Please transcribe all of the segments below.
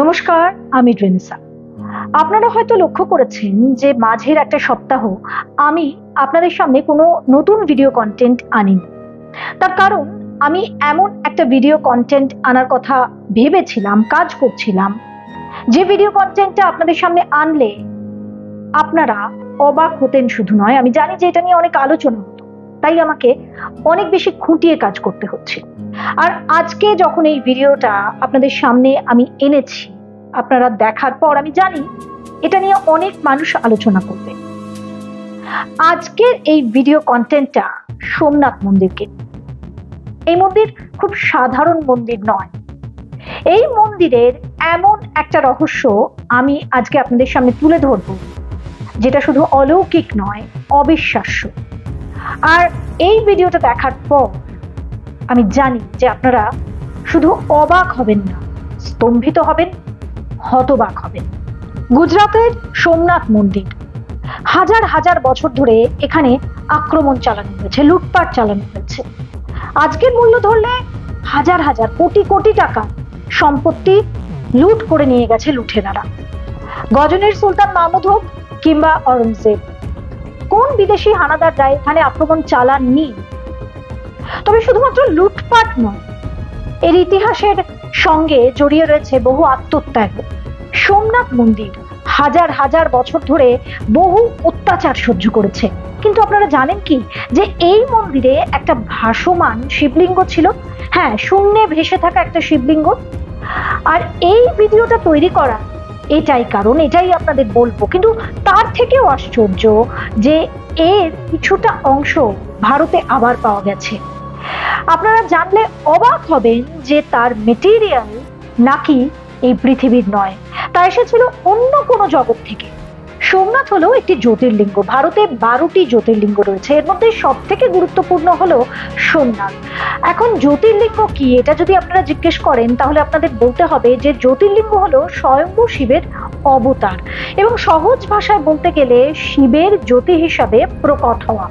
নমস্কার, আমি রেনিসা। আপনারা হয়তো লক্ষ্য করেছেন যে মাঝের একটা সপ্তাহ আমি আপনাদের সামনে কোনো নতুন ভিডিও কন্টেন্ট আনিনি। তার কারণ আমি এমন একটা ভিডিও কন্টেন্ট আনার কথা ভেবেছিলাম, কাজ করছিলাম, যে ভিডিও কন্টেন্টটা আপনাদের সামনে আনলে আপনারা অবাক হতেন। শুধু নয়, আমি জানি যে এটা নিয়ে অনেক আলোচনা হতো, তাই আমাকে অনেক বেশি খুঁটিয়ে কাজ করতে হচ্ছে। আর আজকে যখন এই ভিডিওটা আপনাদের সামনে আমি এনেছি, আপনারা দেখার পর আমি জানি এটা নিয়ে অনেক মানুষ আলোচনা করবে। আজকের এই ভিডিও কন্টেন্টটা সোমনাথ মন্দিরকে। এই মন্দির খুব সাধারণ মন্দির নয়। এই মন্দিরের এমন একটা রহস্য আমি আজকে আপনাদের সামনে তুলে ধরব, যেটা শুধু অলৌকিক নয়, অবিশ্বাস্য। আর এই ভিডিওটা দেখার পর আমি জানি যে আপনারা শুধু অবাক হবেন না, স্তম্ভিত হবেন, হতবাক হবেন। গুজরাতের সোমনাথ মন্দির, হাজার হাজার বছর ধরে এখানে আক্রমণ চালানো হয়েছে, লুটপাট চালানো হয়েছে। আজকের মূল্য ধরলে হাজার হাজার কোটি কোটি টাকা সম্পত্তি লুট করে নিয়ে গেছে লুঠেরারা। গজনীর সুলতান মাহমুদ হোক কিংবা অরঙ্গজেব, কোন বিদেশি হানাদাররা এখানে আক্রমণ চালাননি? তবে শুধুমাত্র লুটপাট নয়, এর ইতিহাসের সঙ্গে জড়িয়ে রয়েছে বহু আত্মত্যাগ। সোমনাথ মন্দির হাজার হাজার বছর ধরে বহু অত্যাচার সহ্য করেছে, কিন্তু আপনারা জানেন কি যে এই মন্দিরে একটা ভাসমান শিবলিঙ্গ ছিল? হ্যাঁ, শূন্যে ভেসে থাকা একটা শিবলিঙ্গ। আর এই ভিডিওটা তৈরি করা এটাই কারণ, এটাই আপনাদের বলবো। কিন্তু তার থেকেও আশ্চর্য যে এর কিছুটা অংশ ভারতে আবার পাওয়া গেছে। আপনারা জানলে অবাক হবেন যে তার মেটেরিয়াল নাকি এই পৃথিবীর নয়, তা এসেছিল অন্য কোনো জগৎ থেকে। সোমনাথ হলো একটি জ্যোতির্লিঙ্গ। ভারতে 12টি জ্যোতির্লিঙ্গ রয়েছে, এর মধ্যে সব থেকে গুরুত্বপূর্ণ হলো সোমনাথ। এখন জ্যোতির্লিঙ্গ কি, এটা যদি আপনারা জিজ্ঞেস করেন তাহলে আপনাদের বলতে হবে যে জ্যোতির্লিঙ্গ হলো স্বয়ম্ভু শিবের অবতার, এবং সহজ ভাষায় বলতে গেলে শিবের জ্যোতি হিসাবে প্রকট হওয়া।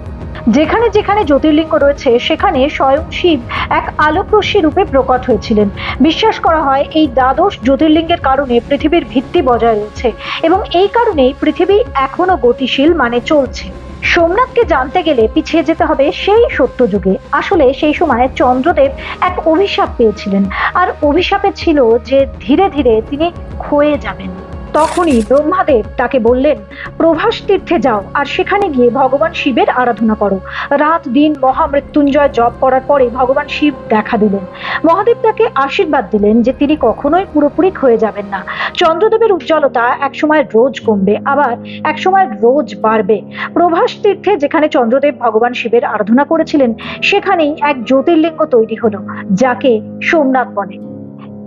যেখানে যেখানে জ্যোতির্লিঙ্গ রয়েছে সেখানে স্বয়ং শিব এক আলোকরশ্মি রূপে প্রকট হয়েছিলেন। বিশ্বাস করা হয় এই দ্বাদশ জ্যোতির্লিঙ্গের কারণে পৃথিবীর ভিত্তি বজায় রয়েছে, এবং এই কারণেই পৃথিবী এখনো গতিশীল, মানে চলছে। সোমনাথকে জানতে গেলে পিছিয়ে যেতে হবে সেই সত্যযুগে। আসলে সেই সময় চন্দ্রদেব এক অভিশাপ পেয়েছিলেন, আর অভিশাপে ছিল যে ধীরে ধীরে তিনি ক্ষয়ে যাবেন। তখনই ব্রহ্মাদেব তাকে বললেন, প্রভাস তীর্থে যাও আর সেখানে গিয়ে ভগবান শিবের আরাধনা করো। রাত দিন মহামৃত্যুঞ্জয় জপ করার পরে ভগবান শিব দেখা দিলেন। মহাদেব তাকে আশীর্বাদ দিলেন যে তিনি কখনোই পুরোপুরি ক্ষয়ে যাবেন না। চন্দ্রদেবের উজ্জ্বলতা একসময় রোজ কমবে, আবার একসময় রোজ বাড়বে। প্রভাস তীর্থে যেখানে চন্দ্রদেব ভগবান শিবের আরাধনা করেছিলেন সেখানেই এক জ্যোতির্লিঙ্গ তৈরি হলো, যাকে সোমনাথ বলে।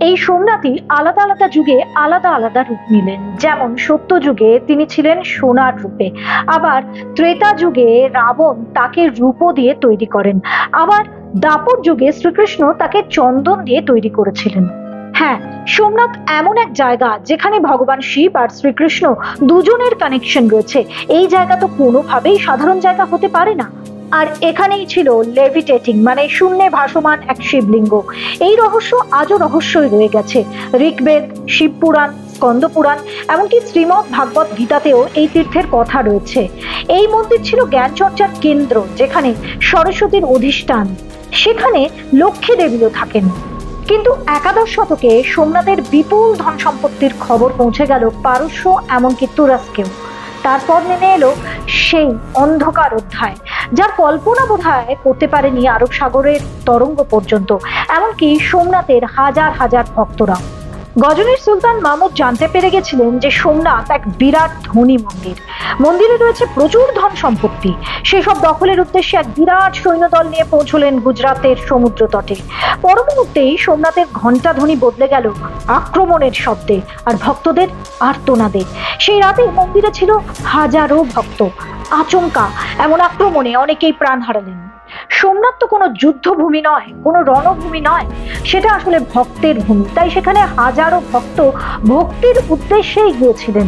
এই সোমনাথই আলাদা আলাদা যুগে আলাদা আলাদা রূপ নিলেন। যেমন সত্য যুগে তিনি ছিলেন সোনার রূপে, আবার ত্রেতা যুগে রাবণ তাকে রূপ দিয়ে তৈরি করেন, আবার দাপর যুগে শ্রীকৃষ্ণ তাকে চন্দন দিয়ে তৈরি করেছিলেন। হ্যাঁ, সোমনাথ এমন এক জায়গা যেখানে ভগবান শিব আর শ্রীকৃষ্ণ দুজনের কানেকশন রয়েছে। এই জায়গা তো কোনোভাবেই সাধারণ জায়গা হতে পারে না। আর এখানেই ছিল লেভিটেটিং, মানে শূন্যে ভাসমান এক শিবলিঙ্গ। এই রহস্য আজও রহস্যই রয়ে গেছে। ঋগ্বেদ, শিবপুরাণ, স্কন্দপুরাণ, এমনকি শ্রীমদ্ ভাগবত গীতাতেও এই তীর্থের কথা রয়েছে। এই মন্দির ছিল জ্ঞান চর্চার কেন্দ্র, যেখানে সরস্বতীর অধিষ্ঠান, সেখানে লক্ষ্মী দেবীও থাকেন। কিন্তু একাদশ শতকে সোমনাথের বিপুল ধন সম্পত্তির খবর পৌঁছে গেল পারস্য, এমনকি তুরস্কেও। তারপর নেমে এলো সেই অন্ধকার অধ্যায়, যার কল্পনা বোধহয় করতে পারেনি আরব সাগরের তরঙ্গ পর্যন্ত, এমনকি সোমনাথের হাজার হাজার ভক্তরা। গজনীর সুলতান মাহমুদ জানতে পেরে গেছিলেন যে সোমনাথ এক বিরাট ধনী মন্দির। মন্দিরে রয়েছে প্রচুর ধন সম্পত্তি। সেসব দখলের উদ্দেশ্যে এক বিরাট সৈন্যদল নিয়ে পৌঁছলেন গুজরাতের সমুদ্র তটে। পর মুহূর্তেই সোমনাথের ঘণ্টাধ্বনি বদলে গেল আক্রমণের শব্দে আর ভক্তদের আর্তনাদে। সেই রাতে মন্দিরে ছিল হাজারো ভক্ত। আচমকা এমন আক্রমণে অনেকেই প্রাণ হারালেন। সোমনাথ তো কোনো যুদ্ধভূমি নয়, কোনো রণভূমি নয়, সেটা আসলে ভক্তের ভূমি। তাই সেখানে হাজারো ভক্ত ভক্তির উদ্দেশ্যেই গিয়েছিলেন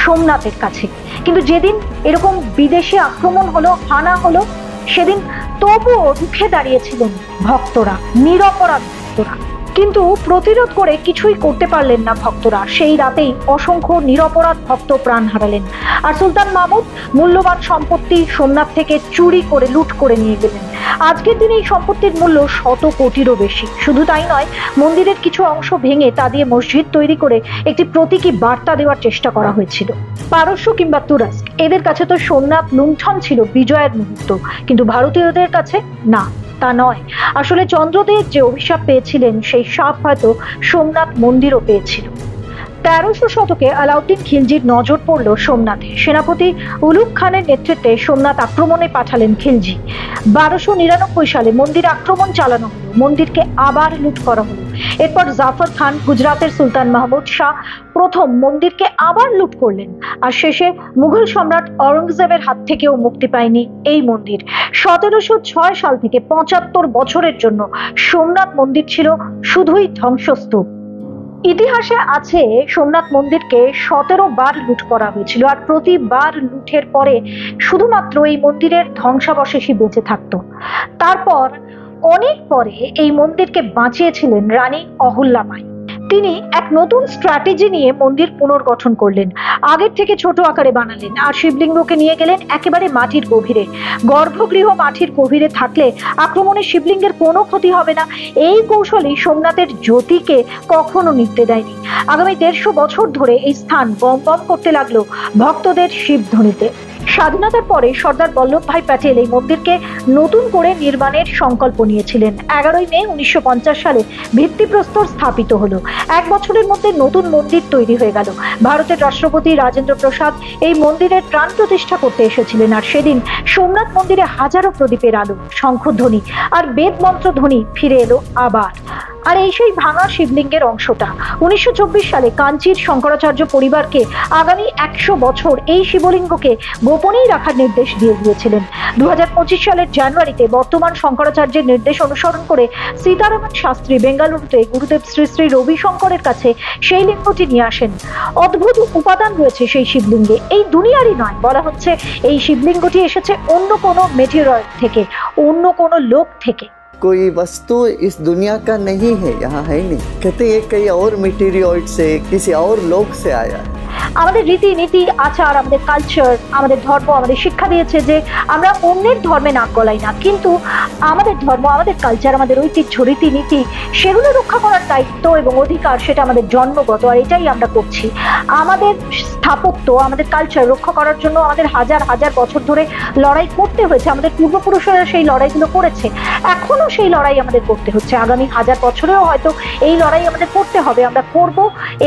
সোমনাথের কাছে। কিন্তু যেদিন এরকম বিদেশি আক্রমণ হলো, হানা হলো, সেদিন তবুও রুখে দাঁড়িয়েছিলেন ভক্তরা, নিরপরাধ ভক্তরা। কিন্তু প্রতিরোধ করে কিছুই করতে পারলেন না ভক্তরা। সেই রাতেই অসংখ্য নিরপরাধ ভক্ত প্রাণ হারালেন। আর সুলতান মাহমুদ মূল্যবান সম্পত্তি সোমনাথ থেকে চুরি করে লুট করে নিয়ে গেলেন। আজকের দিনে এই সম্পত্তির মূল্য 100 কোটিরও বেশি। শুধু তাই নয়, মন্দিরের কিছু অংশ ভেঙে তা দিয়ে মসজিদ তৈরি করে একটি প্রতীকী বার্তা দেওয়ার চেষ্টা করা হয়েছিল। পারস্য কিংবা তুরস্ক, এদের কাছে তো সোমনাথ লুণ্ঠন ছিল বিজয়ের মুহূর্ত, কিন্তু ভারতীয়দের কাছে না, তা নয়। আসলে চন্দ্রদেব যে অভিশাপ পেয়েছিলেন, সেই শাপ হয়তো সোমনাথ মন্দিরও পেয়েছিল। 1300 শতকে আলাউদ্দিন খিলজির নজর পড়ল সোমনাথে। সেনাপতি উলুগ খানের নেতৃত্বে সোমনাথ আক্রমণে পাঠালেন খিলজি। 1299 সালে মন্দির আক্রমণ চালানো হলো, মন্দিরকে আবার লুট করা হলো। এরপর জাফর খান, গুজরাতের সুলতান মাহমুদ শাহ প্রথম মন্দিরকে আবার লুট করলেন। আর শেষে মুঘল সম্রাট অরঙ্গজেবের হাত থেকেও মুক্তি পায়নি এই মন্দির। 1706 সাল থেকে 75 বছরের জন্য সোমনাথ মন্দির ছিল শুধুই ধ্বংসস্তূপ। ইতিহাসে আছে সোমনাথ মন্দিরকে 17 বার লুট করা হয়েছিল, আর প্রতিবার লুটের পরে শুধুমাত্র এই মন্দিরের ধ্বংসাবশেষই বেঁচে থাকতো। তারপর অনেক পরে এই মন্দিরকে বাঁচিয়েছিলেন রানী অহল্যাবাই। তিনি এক নতুন স্ট্র্যাটেজি নিয়ে মন্দির পুনর্গঠন করলেন। আগের থেকে ছোট আকারে বানালেন আর শিবলিঙ্গকে নিয়ে গেলেন একেবারে মাটির গভীরে। গর্ভগৃহ মাটির গভীরে থাকলে আক্রমণে শিবলিঙ্গের কোনো ক্ষতি হবে না। এই কৌশলই সোমনাথের জ্যোতিকে কখনো নিতে দেয়নি। আগামী 150 বছর ধরে এই স্থান বম বম করতে লাগলো ভক্তদের শিবধ্বনিতে। স্বাধীনতার পরে সর্দার বল্লভভাই প্যাটেল এই মন্দিরকে নতুন করে নির্মাণের সংকল্প নিয়েছিলেন। 11 মে 1950 সালে ভিত্তিপ্রস্তর স্থাপিত হলো। 1 বছরের মধ্যে নতুন মন্দির তৈরি হয়ে গেল। ভারতের রাষ্ট্রপতি রাজেন্দ্র প্রসাদ এই মন্দিরের প্রাণ প্রতিষ্ঠা করতে এসেছিলেন। আর সেদিন সোমনাথ মন্দিরে হাজারো প্রদীপের আলো, শঙ্খধ্বনি আর বেদ মন্ত্র ধ্বনি ফিরে এলো আবার। আর এই সেই ভাঙা শিবলিঙ্গের অংশটা 1924 সালে কাঞ্চির শঙ্করাচার্য পরিবারকে আগামী 100 বছর এই শিবলিঙ্গকে গোপনেই রাখার নির্দেশ দিয়ে দিয়েছিলেন। 2025 সালের জানুয়ারিতে বর্তমান শঙ্করাচার্যের নির্দেশ অনুসরণ করে সীতারামন শাস্ত্রী বেঙ্গালুরুতে গুরুদেব শ্রী শ্রী রবিশঙ্করের কাছে সেই লিঙ্গটি নিয়ে আসেন। অদ্ভুত উপাদান রয়েছে সেই শিবলিঙ্গে, এই দুনিয়ারই নয়। বলা হচ্ছে এই শিবলিঙ্গটি এসেছে অন্য কোনো মেটেরিয়ল থেকে, অন্য কোনো লোক থেকে। कोई वस्तु इस दुनिया का नहीं है, यहाँ है नहीं। कहते ये कई और मटेरियल से, किसी और लोक से आया है। আমাদের রীতিনীতি, আচার, আমাদের কালচার, আমাদের ধর্ম আমাদের শিক্ষা দিয়েছে যে আমরা অন্যের ধর্মে নাক গলাই না, কিন্তু আমাদের ধর্ম, আমাদের কালচার, আমাদের ঐতিহ্য, রীতিনীতি, সেগুলো রক্ষা করার দায়িত্ব এবং অধিকার সেটা আমাদের জন্মগত, আর এটাই আমরা করছি। আমাদের স্থাপত্য, আমাদের কালচার রক্ষা করার জন্য আমাদের হাজার হাজার বছর ধরে লড়াই করতে হয়েছে। আমাদের পূর্বপুরুষেরা সেই লড়াইগুলো করেছে, এখনো সেই লড়াই আমাদের করতে হচ্ছে। আগামী 1000 বছরেও হয়তো এই লড়াই আমাদের করতে হবে, আমরা করব,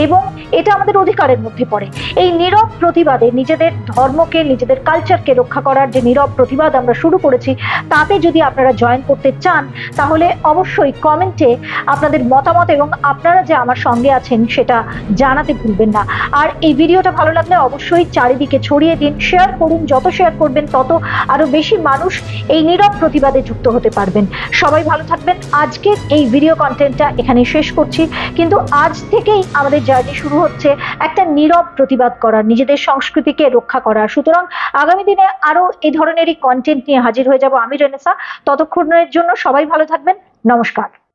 এবং এটা আমাদের অধিকারের মধ্যে পড়ে। এই নীরব প্রতিবাদে, নিজেদের ধর্মকে, নিজেদের কালচারকে রক্ষা করার যে নীরব প্রতিবাদ আমরা শুরু করেছি, তাতে যদি আপনারা জয়েন করতে চান তাহলে অবশ্যই কমেন্টে আপনাদের মতামত এবং আপনারা যে আমার সঙ্গে আছেন সেটা জানাতে ভুলবেন না। আর এই ভিডিওটা ভালো লাগলে অবশ্যই চারিদিকে ছড়িয়ে দিন, শেয়ার করুন। যত শেয়ার করবেন তত আরো বেশি মানুষ এই নীরব প্রতিবাদে যুক্ত হতে পারবেন। সবাই ভালো থাকবেন। আজকের এই ভিডিও কন্টেন্টটা এখানে শেষ করছি, কিন্তু আজ থেকেই আমাদের জার্নি শুরু হচ্ছে একটা নীরব প্রতিবাদ করার, নিজেদের সংস্কৃতিকে রক্ষা করার। সুতরাং আগামী দিনে আরো এই ধরনেরই কন্টেন্ট নিয়ে হাজির হয়ে যাব আমি, রেনেসা। ততক্ষণের জন্য সবাই ভালো থাকবেন। নমস্কার।